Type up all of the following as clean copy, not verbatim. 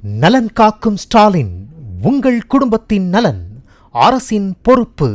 நலன் காக்கும் ஸ்டாலின், உங்கள் குடும்பத்தின் நலன் அரசின் பொறுப்பு.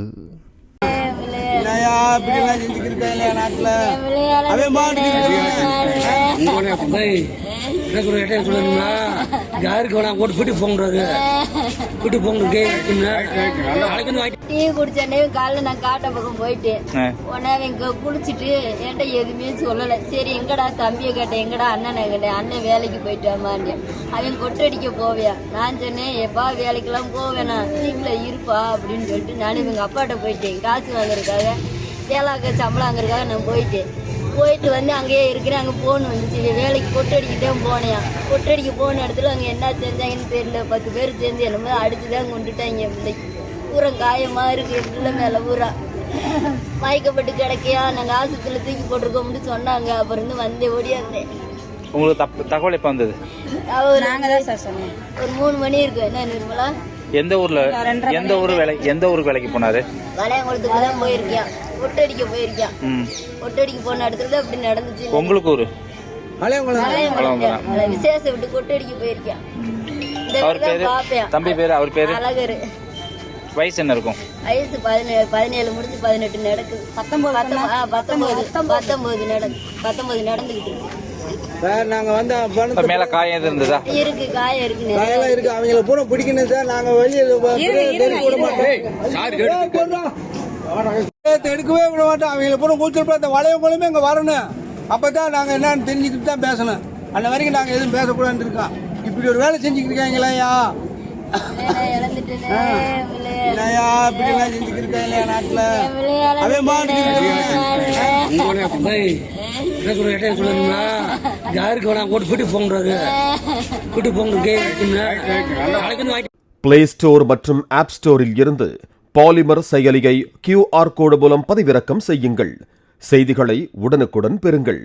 டீ குடிச்சே காலைல நான் காட்ட பக்கம் போயிட்டேன். உடனே அவங்க குளிச்சுட்டு என்கிட்ட எதுவுமே சொல்லலை. சரி எங்கடா தம்பியை கேட்டேன், எங்கடா அண்ணனை கேட்டேன். அண்ணன் வேலைக்கு போயிட்டாமான்னு அவங்க கொட்டடிக்க போவியா. நான் சொன்னேன், எப்பா வேலைக்கெல்லாம் போவேண்ணா, வீட்டில் இருப்பா அப்படின்னு சொல்லிட்டு நான் இவங்க அப்பாட்ட போயிட்டேன். காசு வாங்குறதுக்காக, வேலாக்க சம்பளம் வாங்குறதுக்காக நான் போயிட்டு வந்து அங்கேயே இருக்கிறேன். அங்கே ஃபோன் வந்துச்சு, வேலைக்கு கொட்டடிக்கதான் போனேன். கொட்டடிக்க போன இடத்துல அங்கே என்ன செஞ்சாங்கன்னு தெரியல. 10 பேர் சேர்ந்து என்னமோ அடிச்சுதான் கொண்டுட்டாங்க. பிள்ளைக்கு பூரா காயமாக இருக்குது, பிள்ளை மேலே பூரா மயக்கப்பட்டு கிடைக்கையா. நாங்கள் ஆஸ்பத்திரியில் தூக்கி போட்டிருக்கோம்னு சொன்னாங்க. அப்புறம் இருந்து வந்தே ஓடியாந்தேன். உங்களுக்கு தகவல் எப்போ வந்தது? நாங்கள் தான் சார் சொன்னோம். ஒரு 3 மணி இருக்கு. என்ன நிர்மலா? எந்த ஊருக்கு வேலைக்கு போனாரு? வளையங்குளத்துக்கு தான் போயிருக்கேன். ஒட்டடிக்க போயிருக்கேன். ஒட்டடிக்க போன இடத்துல அப்படி நடந்துச்சு. உங்களுக்கு ஊரு விசேஷம் விட்டு கொட்டடிக்க போயிருக்கேன். தம்பி பேரு, அவர் பேரு அழகரு. வயசு என்ன இருக்கும்? வயசு 17 முடிஞ்சு 18 நடக்குது. 19 நடந்துகிட்டு இருக்கு. சார் நாங்க வந்து மேல காயம் எது இருந்ததா? இருக்கு, காயம் இருக்கு, காயெல்லாம் இருக்கு. அவங்கள பூரா பிடிக்கணும் சார். நாங்க வெளியில எடுக்கவே விட மாட்டோம். அவங்கள பூரா கூச்சல் அந்த வளையங்களுமே இங்க வரணும். அப்பதான் நாங்க என்னன்னு தெரிஞ்சுக்கிட்டு தான் பேசணும். அந்த வரைக்கும் நாங்க எதுவும் பேசக்கூடாதுன்னு இருக்கோம். இப்படி ஒரு வேலை செஞ்சுக்கிட்டு இருக்காங்களா? இப்படி செஞ்சுக்கிட்டு இருக்காங்க நாட்டுல. அதே மாதிரி பிளே ஸ்டோர் மற்றும் ஆப் ஸ்டோரில் இருந்து பாலிமர் செயலியை QR கோடு மூலம் பதிவிறக்கம் செய்யுங்கள். செய்திகளை உடனுக்குடன் பெறுங்கள்.